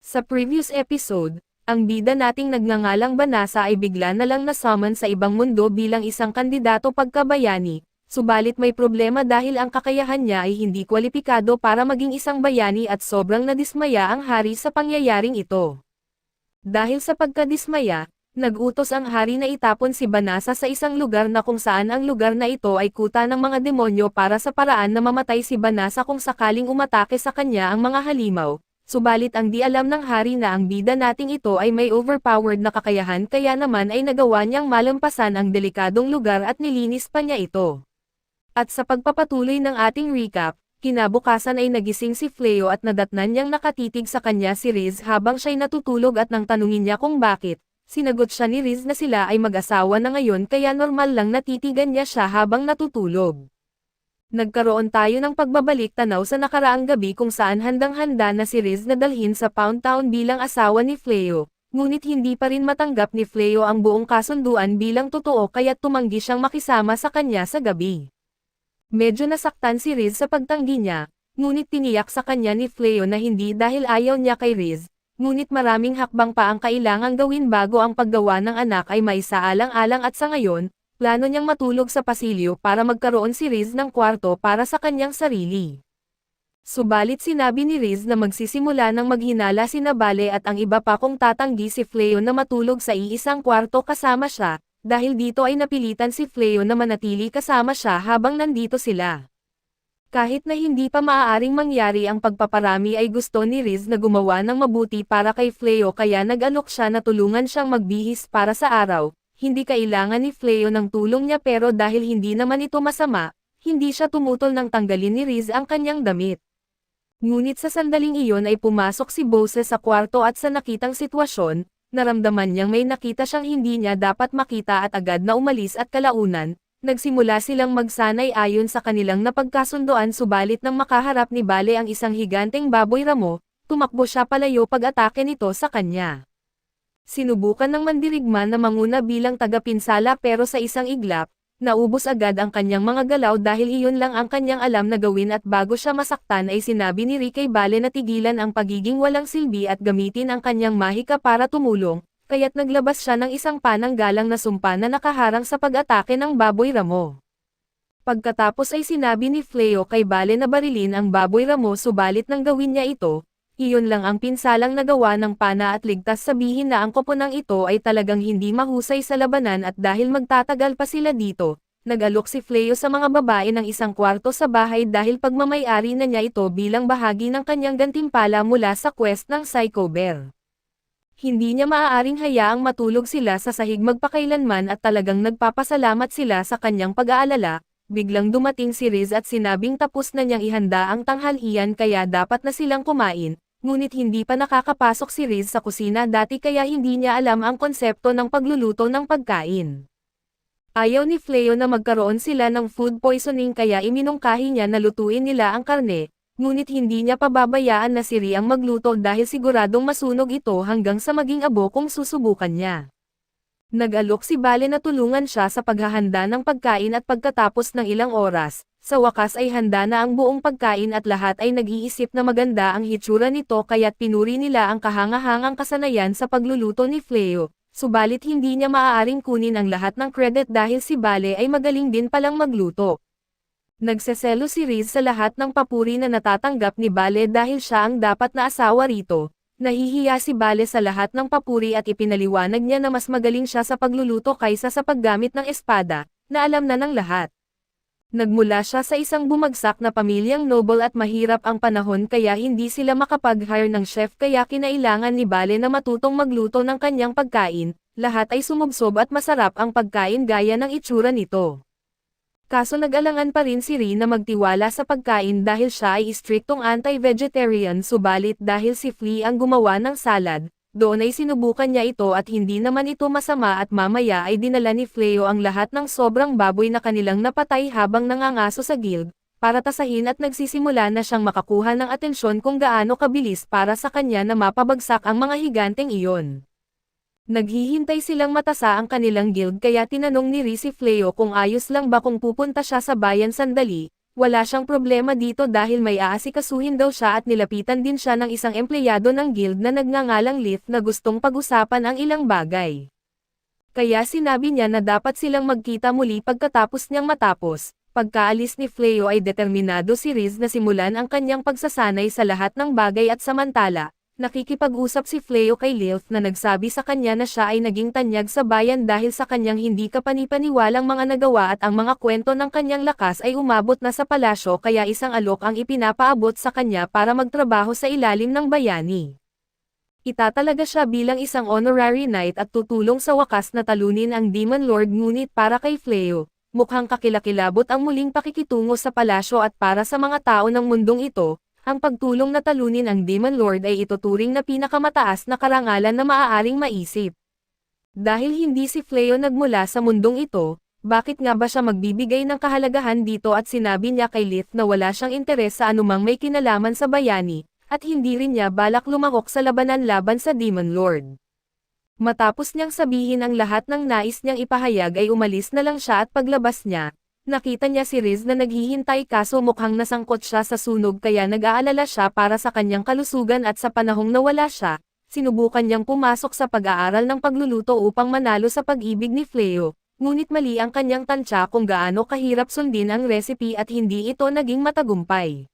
Sa previous episode, ang bida nating nagngangalang Banasa ay bigla na lang na-summon sa ibang mundo bilang isang kandidato pagkabayani, subalit may problema dahil ang kakayahan niya ay hindi kwalipikado para maging isang bayani at sobrang nadismaya ang hari sa pangyayaring ito. Dahil sa pagkadismaya, nag-utos ang hari na itapon si Banasa sa isang lugar na kung saan ang lugar na ito ay kuta ng mga demonyo para sa paraan na mamatay si Banasa kung sakaling umatake sa kanya ang mga halimaw. Subalit ang di alam ng hari na ang bida nating ito ay may overpowered na kakayahan kaya naman ay nagawa niyang malampasan ang delikadong lugar at nilinis pa niya ito. At sa pagpapatuloy ng ating recap, kinabukasan ay nagising si Fleo at nadatnan niyang nakatitig sa kanya si Riz habang siya'y natutulog at nang tanungin niya kung bakit, sinagot siya ni Riz na sila ay mag-asawa na ngayon kaya normal lang natitigan niya siya habang natutulog. Nagkaroon tayo ng pagbabalik tanaw sa nakaraang gabi kung saan handang-handa na si Riz na dalhin sa Pound Town bilang asawa ni Fleo, ngunit hindi pa rin matanggap ni Fleo ang buong kasunduan bilang totoo kaya't tumanggi siyang makisama sa kanya sa gabi. Medyo nasaktan si Riz sa pagtanggi niya, ngunit tiniyak sa kanya ni Fleo na hindi dahil ayaw niya kay Riz, ngunit maraming hakbang pa ang kailangang gawin bago ang paggawa ng anak ay maisaalang-alang at sa ngayon, plano niyang matulog sa pasilyo para magkaroon si Riz ng kwarto para sa kanyang sarili. Subalit sinabi ni Riz na magsisimula ng maghinala sina Bale at ang iba pa kung tatanggi si Fleo na matulog sa iisang kwarto kasama siya, dahil dito ay napilitan si Fleo na manatili kasama siya habang nandito sila. Kahit na hindi pa maaaring mangyari ang pagpaparami ay gusto ni Riz na gumawa ng mabuti para kay Fleo kaya nag-alok siya na tulungan siyang magbihis para sa araw. Hindi kailangan ni Fleo ng tulong niya pero dahil hindi naman ito masama, hindi siya tumutol nang tanggalin ni Riz ang kanyang damit. Ngunit sa sandaling iyon ay pumasok si Bose sa kwarto at sa nakitang sitwasyon, naramdaman niyang may nakita siyang hindi niya dapat makita at agad na umalis at kalaunan, nagsimula silang magsanay ayon sa kanilang napagkasundoan subalit nang makaharap ni Bale ang isang higanteng baboy ramo, tumakbo siya palayo pag-atake nito sa kanya. Sinubukan ng mandirigma na manguna bilang tagapinsala pero sa isang iglap, naubos agad ang kanyang mga galaw dahil iyon lang ang kanyang alam na gawin at bago siya masaktan ay sinabi ni Rick kay Bale na tigilan ang pagiging walang silbi at gamitin ang kanyang mahika para tumulong, kaya't naglabas siya ng isang pananggalang na sumpa na nakaharang sa pag-atake ng baboy ramo. Pagkatapos ay sinabi ni Fleo kay Bale na barilin ang baboy ramo subalit nang gawin niya ito, iyon lang ang pinsalang nagawa ng pana at ligtas sabihin na ang koponang ito ay talagang hindi mahusay sa labanan at dahil magtatagal pa sila dito, nag-alok si Fleo sa mga babae ng isang kwarto sa bahay dahil pagmamay-ari na niya ito bilang bahagi ng kanyang gantimpala mula sa quest ng Psycho Bear. Hindi niya maaaring hayaang matulog sila sa sahig magpakailanman at talagang nagpapasalamat sila sa kanyang pag-aalala. Biglang dumating si Riz at sinabing tapos na niyang ihanda ang tanghalian kaya dapat na silang kumain. Ngunit hindi pa nakakapasok si Riz sa kusina dati kaya hindi niya alam ang konsepto ng pagluluto ng pagkain. Ayaw ni Fleo na magkaroon sila ng food poisoning kaya iminungkahi niya na lutuin nila ang karne, ngunit hindi niya pababayaan na si Ri ang magluto dahil siguradong masunog ito hanggang sa maging abo kung susubukan niya. Nag-alok si Bale na tulungan siya sa paghahanda ng pagkain at pagkatapos ng ilang oras, sa wakas ay handa na ang buong pagkain at lahat ay nag-iisip na maganda ang hitsura nito kaya't pinuri nila ang kahangahangang kasanayan sa pagluluto ni Fleo, subalit hindi niya maaaring kunin ang lahat ng credit dahil si Bale ay magaling din palang magluto. Nagseselo si Riz sa lahat ng papuri na natatanggap ni Bale dahil siya ang dapat na asawa rito. Nahihiya si Bale sa lahat ng papuri at ipinaliwanag niya na mas magaling siya sa pagluluto kaysa sa paggamit ng espada, na alam na ng lahat. Nagmula siya sa isang bumagsak na pamilyang noble at mahirap ang panahon kaya hindi sila makapag-hire ng chef kaya kinailangan ni Bale na matutong magluto ng kanyang pagkain, lahat ay sumubsob at masarap ang pagkain gaya ng itsura nito. Kaso nag-alangan pa rin si Ri na magtiwala sa pagkain dahil siya ay istriktong anti-vegetarian subalit dahil si Flea ang gumawa ng salad, doon ay sinubukan niya ito at hindi naman ito masama at mamaya ay dinala ni Fleo ang lahat ng sobrang baboy na kanilang napatay habang nangangaso sa guild, para tasahin at nagsisimula na siyang makakuha ng atensyon kung gaano kabilis para sa kanya na mapabagsak ang mga higanteng iyon. Naghihintay silang matasa ang kanilang guild kaya tinanong ni Ri si Fleo kung ayos lang ba kung pupunta siya sa bayan sandali, Wala siyang problema dito dahil may aasikasuhin daw siya at nilapitan din siya ng isang empleyado ng guild na nagngangalang Lith na gustong pag-usapan ang ilang bagay. Kaya sinabi niya na dapat silang magkita muli pagkatapos niyang matapos. Pagkaalis ni Fleo ay determinado si Riz na simulan ang kanyang pagsasanay sa lahat ng bagay at samantala, nakikipag-usap si Fleo kay Lilith na nagsabi sa kanya na siya ay naging tanyag sa bayan dahil sa kanyang hindi kapanipaniwalang mga nagawa at ang mga kwento ng kanyang lakas ay umabot na sa palasyo kaya isang alok ang ipinapaabot sa kanya para magtrabaho sa ilalim ng bayani. Itatalaga siya bilang isang honorary knight at tutulong sa wakas na talunin ang Demon Lord ngunit para kay Fleo, mukhang kakilakilabot ang muling pakikitungo sa palasyo at para sa mga tao ng mundong ito, ang pagtulong na talunin ang Demon Lord ay ituturing na pinakamataas na karangalan na maaaring maisip. Dahil hindi si Fleo nagmula sa mundong ito, bakit nga ba siya magbibigay ng kahalagahan dito at sinabi niya kay Lith na wala siyang interes sa anumang may kinalaman sa bayani, at hindi rin niya balak lumahok sa labanan laban sa Demon Lord. Matapos niyang sabihin ang lahat ng nais niyang ipahayag ay umalis na lang siya at paglabas niya, nakita niya si Riz na naghihintay kaso mukhang nasangkot siya sa sunog kaya nag-aalala siya para sa kanyang kalusugan at sa panahong nawala siya, sinubukan niyang pumasok sa pag-aaral ng pagluluto upang manalo sa pag-ibig ni Fleo, ngunit mali ang kanyang tansya kung gaano kahirap sundin ang recipe at hindi ito naging matagumpay.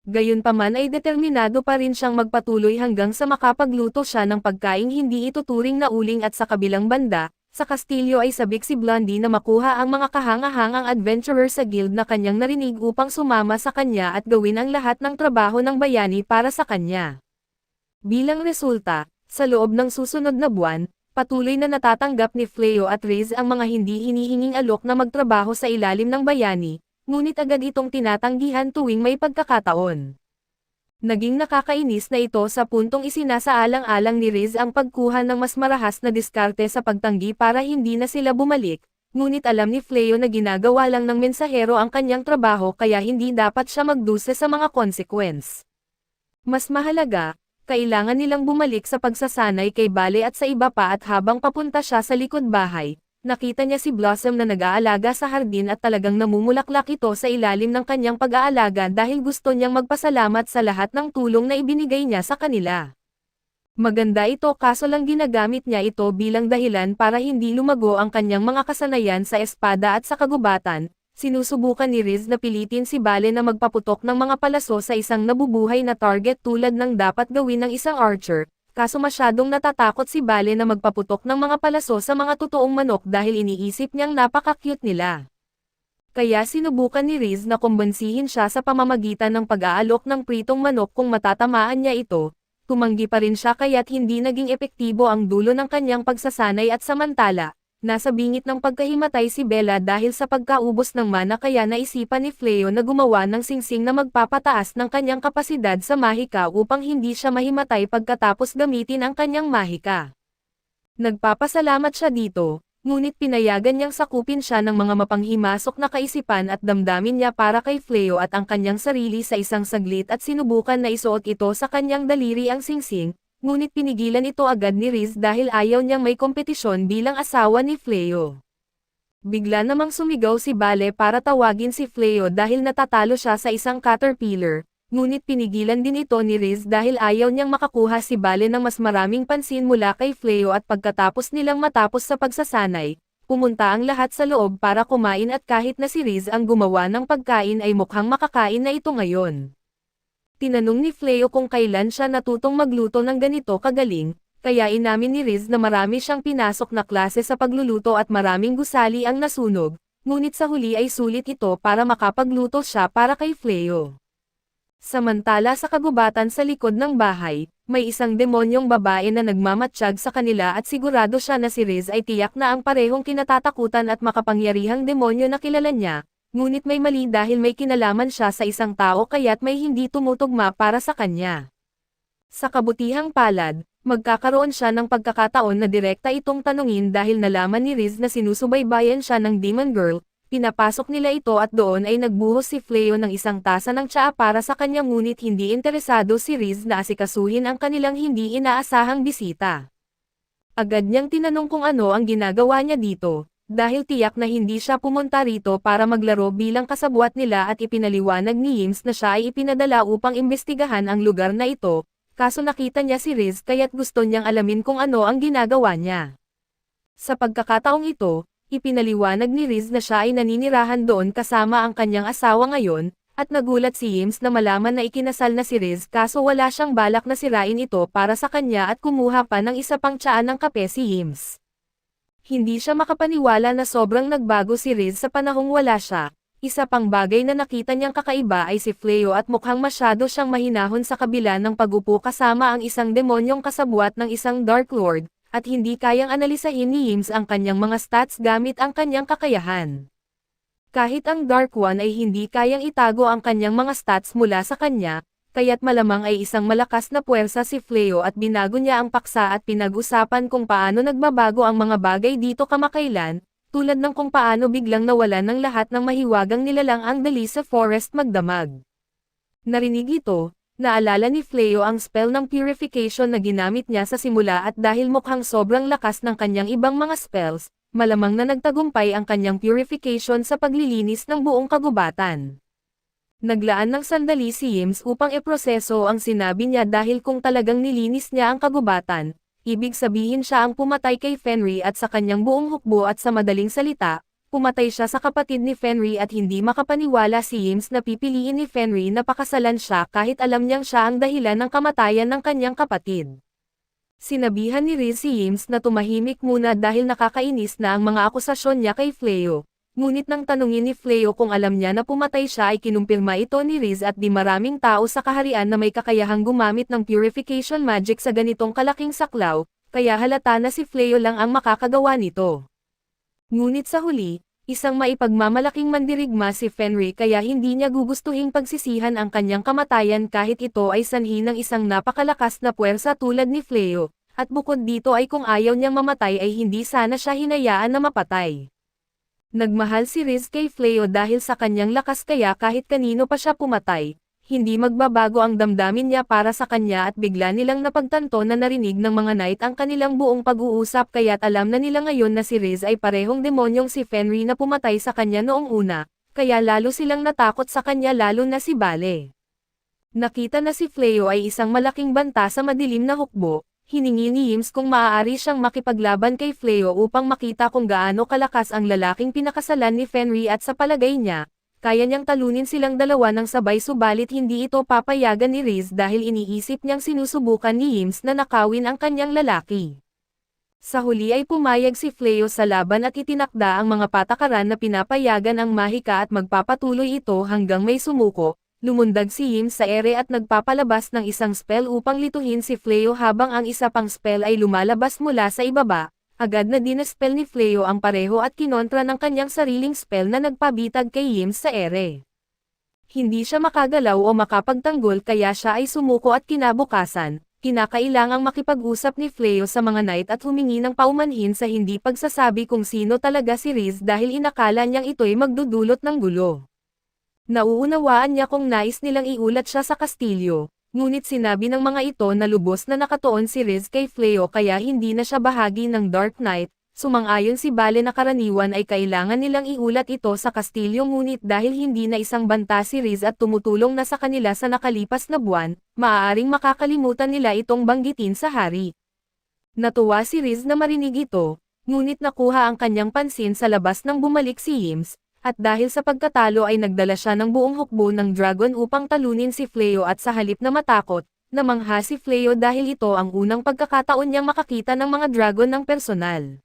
Gayunpaman ay determinado pa rin siyang magpatuloy hanggang sa makapagluto siya ng pagkaing hindi ituturing na uling at sa kabilang banda, sa kastilyo ay sabik si Blondie na makuha ang mga kahangahangang adventurer sa guild na kanyang narinig upang sumama sa kanya at gawin ang lahat ng trabaho ng bayani para sa kanya. Bilang resulta, sa loob ng susunod na buwan, patuloy na natatanggap ni Fleo at Riz ang mga hindi hinihinging alok na magtrabaho sa ilalim ng bayani, ngunit agad itong tinatanggihan tuwing may pagkakataon. Naging nakakainis na ito sa puntong isinasaalang-alang ni Riz ang pagkuha ng mas marahas na diskarte sa pagtanggi para hindi na sila bumalik, ngunit alam ni Fleo na ginagawa lang ng mensahero ang kanyang trabaho kaya hindi dapat siya magdusa sa mga consequence. Mas mahalaga, kailangan nilang bumalik sa pagsasanay kay Bale at sa iba pa at habang papunta siya sa likod bahay, nakita niya si Blossom na nag-aalaga sa hardin at talagang namumulaklak ito sa ilalim ng kanyang pag-aalaga dahil gusto niyang magpasalamat sa lahat ng tulong na ibinigay niya sa kanila. Maganda ito kaso lang ginagamit niya ito bilang dahilan para hindi lumago ang kanyang mga kasanayan sa espada at sa kagubatan. Sinusubukan ni Riz na pilitin si Bale na magpaputok ng mga palaso sa isang nabubuhay na target tulad ng dapat gawin ng isang archer. Kaso masyadong natatakot si Bale na magpaputok ng mga palaso sa mga totoong manok dahil iniisip niyang napaka-cute nila. Kaya sinubukan ni Riz na kumbansihin siya sa pamamagitan ng pag-aalok ng pritong manok kung matatamaan niya ito, tumanggi pa rin siya kaya't hindi naging epektibo ang dulo ng kanyang pagsasanay at samantala, nasa bingit ng pagkahimatay si Bella dahil sa pagkaubos ng mana kaya naisipan ni Fleo na gumawa ng singsing na magpapataas ng kanyang kapasidad sa mahika upang hindi siya mahimatay pagkatapos gamitin ang kanyang mahika. Nagpapasalamat siya dito, ngunit pinayagan niyang sakupin siya ng mga mapanghimasok na kaisipan at damdamin niya para kay Fleo at ang kanyang sarili sa isang saglit at sinubukan na isuot ito sa kanyang daliri ang singsing, ngunit pinigilan ito agad ni Riz dahil ayaw niyang may kompetisyon bilang asawa ni Fleo. Bigla namang sumigaw si Bale para tawagin si Fleo dahil natatalo siya sa isang caterpillar, ngunit pinigilan din ito ni Riz dahil ayaw niyang makakuha si Bale ng mas maraming pansin mula kay Fleo at pagkatapos nilang matapos sa pagsasanay, pumunta ang lahat sa loob para kumain at kahit na si Riz ang gumawa ng pagkain ay mukhang makakain na ito ngayon. Tinanong ni Fleo kung kailan siya natutong magluto ng ganito kagaling, kaya inamin ni Riz na marami siyang pinasok na klase sa pagluluto at maraming gusali ang nasunog, ngunit sa huli ay sulit ito para makapagluto siya para kay Fleo. Samantala sa kagubatan sa likod ng bahay, may isang demonyong babae na nagmamatsyag sa kanila at sigurado siya na si Riz ay tiyak na ang parehong kinatatakutan at makapangyarihang demonyo na kilala niya. Ngunit may mali dahil may kinalaman siya sa isang tao kaya't may hindi tumutugma para sa kanya. Sa kabutihang palad, magkakaroon siya ng pagkakataon na direkta itong tanungin dahil nalaman ni Riz na sinusubaybayan siya ng Demon Girl, pinapasok nila ito at doon ay nagbuhos si Fleo ng isang tasa ng tsaa para sa kanya ngunit hindi interesado si Riz na asikasuhin ang kanilang hindi inaasahang bisita. Agad niyang tinanong kung ano ang ginagawa niya dito. Dahil tiyak na hindi siya pumunta rito para maglaro bilang kasabwat nila at ipinaliwanag ni Yims na siya ay ipinadala upang imbestigahan ang lugar na ito, kaso nakita niya si Riz kaya't gusto niyang alamin kung ano ang ginagawa niya. Sa pagkakataong ito, ipinaliwanag ni Riz na siya ay naninirahan doon kasama ang kanyang asawa ngayon, at nagulat si Yims na malaman na ikinasal na si Riz kaso wala siyang balak na sirain ito para sa kanya at kumuha pa ng isa pang tiyaan ng kape si Yims. Hindi siya makapaniwala na sobrang nagbago si Riz sa panahong wala siya. Isa pang bagay na nakita niyang kakaiba ay si Fleo at mukhang masyado siyang mahinahon sa kabila ng pag-upo kasama ang isang demonyong kasabwat ng isang Dark Lord, at hindi kayang analisahin ni Yims ang kanyang mga stats gamit ang kanyang kakayahan. Kahit ang Dark One ay hindi kayang itago ang kanyang mga stats mula sa kanya, kaya't malamang ay isang malakas na puwersa si Fleo at binago niya ang paksa at pinag-usapan kung paano nagbabago ang mga bagay dito kamakailan, tulad ng kung paano biglang nawalan ng lahat ng mahiwagang nilalang ang dali sa forest magdamag. Narinig ito, naalala ni Fleo ang spell ng purification na ginamit niya sa simula at dahil mukhang sobrang lakas ng kanyang ibang mga spells, malamang na nagtagumpay ang kanyang purification sa paglilinis ng buong kagubatan. Naglaan ng sandali si Yims upang iproseso ang sinabi niya dahil kung talagang nilinis niya ang kagubatan, ibig sabihin siya ang pumatay kay Fenrir at sa kanyang buong hukbo at sa madaling salita, pumatay siya sa kapatid ni Fenrir at hindi makapaniwala si Yims na pipiliin ni Fenrir na pakasalan siya kahit alam niyang siya ang dahilan ng kamatayan ng kanyang kapatid. Sinabihan ni Riz si Yims na tumahimik muna dahil nakakainis na ang mga akusasyon niya kay Fleo. Ngunit nang tanungin ni Fleo kung alam niya na pumatay siya ay kinumpirma ito ni Riz at di maraming tao sa kaharian na may kakayahang gumamit ng purification magic sa ganitong kalaking saklaw, kaya halata na si Fleo lang ang makakagawa nito. Ngunit sa huli, isang maipagmamalaking mandirigma si Fenrir kaya hindi niya gugustuhing pagsisihan ang kanyang kamatayan kahit ito ay sanhi ng isang napakalakas na puwersa tulad ni Fleo, at bukod dito ay kung ayaw niyang mamatay ay hindi sana siya hinayaan na mapatay. Nagmahal si Riz kay Fleo dahil sa kanyang lakas kaya kahit kanino pa siya pumatay, hindi magbabago ang damdamin niya para sa kanya at bigla nilang napagtanto na narinig ng mga knight ang kanilang buong pag-uusap kaya't alam na nila ngayon na si Riz ay parehong demonyong si Fenrir na pumatay sa kanya noong una, kaya lalo silang natakot sa kanya lalo na si Bale. Nakita na si Fleo ay isang malaking banta sa madilim na hukbo. Hiningi ni Yims kung maaari siyang makipaglaban kay Fleo upang makita kung gaano kalakas ang lalaking pinakasalan ni Fenrir at sa palagay niya, kaya niyang talunin silang dalawa ng sabay subalit hindi ito papayagan ni Riz dahil iniisip niyang sinusubukan ni Yims na nakawin ang kanyang lalaki. Sa huli ay pumayag si Fleo sa laban at itinakda ang mga patakaran na pinapayagan ang mahika at magpapatuloy ito hanggang may sumuko. Lumundag si Yims sa ere at nagpapalabas ng isang spell upang lituhin si Fleo habang ang isa pang spell ay lumalabas mula sa ibaba. Agad na dinaspell ni Fleo ang pareho at kinontra ng kanyang sariling spell na nagpabitag kay Yims sa ere. Hindi siya makagalaw o makapagtanggol kaya siya ay sumuko at kinabukasan, kinakailangang makipag-usap ni Fleo sa mga knight at humingi ng paumanhin sa hindi pagsasabi kung sino talaga si Riz dahil inakala niyang ito'y magdudulot ng gulo. Nauunawaan niya kung nais nilang iulat siya sa kastilyo, ngunit sinabi ng mga ito na lubos na nakatuon si Riz kay Fleo kaya hindi na siya bahagi ng Dark Knight. Sumang-ayon si Bale na karaniwan ay kailangan nilang iulat ito sa kastilyo ngunit dahil hindi na isang banta si Riz at tumutulong na sa kanila sa nakalipas na buwan, maaaring makakalimutan nila itong banggitin sa hari. Natuwa si Riz na marinig ito, ngunit nakuha ang kanyang pansin sa labas nang bumalik si Yims. At dahil sa pagkatalo ay nagdala siya ng buong hukbo ng dragon upang talunin si Fleo at sa halip na matakot, namangha si Fleo dahil ito ang unang pagkakataon niyang makakita ng mga dragon ng personal.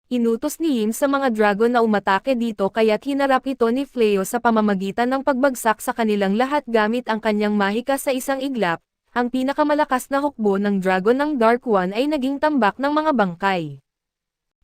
Inutos ni Yims sa mga dragon na umatake dito kaya't hinarap ito ni Fleo sa pamamagitan ng pagbagsak sa kanilang lahat gamit ang kanyang mahika sa isang iglap. Ang pinakamalakas na hukbo ng dragon ng Dark One ay naging tambak ng mga bangkay.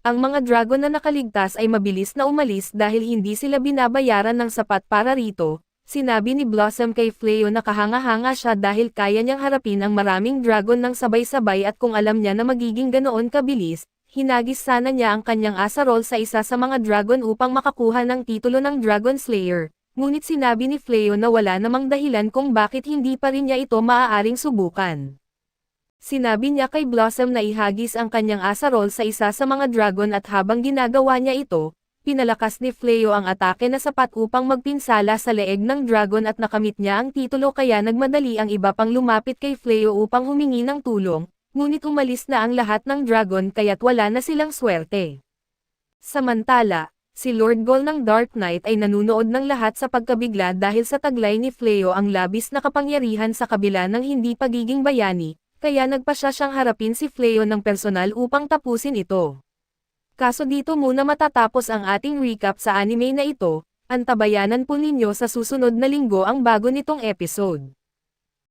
Ang mga dragon na nakaligtas ay mabilis na umalis dahil hindi sila binabayaran ng sapat para rito. Sinabi ni Blossom kay Fleo na kahanga-hanga siya dahil kaya niyang harapin ang maraming dragon ng sabay-sabay at kung alam niya na magiging ganoon kabilis, hinagis sana niya ang kanyang asarol sa isa sa mga dragon upang makakuha ng titulo ng Dragon Slayer. Ngunit sinabi ni Fleo na wala namang dahilan kung bakit hindi pa rin niya ito maaaring subukan. Sinabi niya kay Blossom na ihagis ang kanyang asarol sa isa sa mga dragon at habang ginagawa niya ito, pinalakas ni Fleo ang atake na sapat upang magpinsala sa leeg ng dragon at nakamit niya ang titulo kaya nagmadali ang iba pang lumapit kay Fleo upang humingi ng tulong, ngunit umalis na ang lahat ng dragon kaya't wala na silang swerte. Samantala, si Lord Gol ng Dark Knight ay nanunood ng lahat sa pagkabigla dahil sa taglay ni Fleo ang labis na kapangyarihan sa kabila ng hindi pagiging bayani, kaya nagpasya siyang harapin si Fleo ng personal upang tapusin ito. Kaso dito muna matatapos ang ating recap sa anime na ito, antabayanan po ninyo sa susunod na linggo ang bago nitong episode.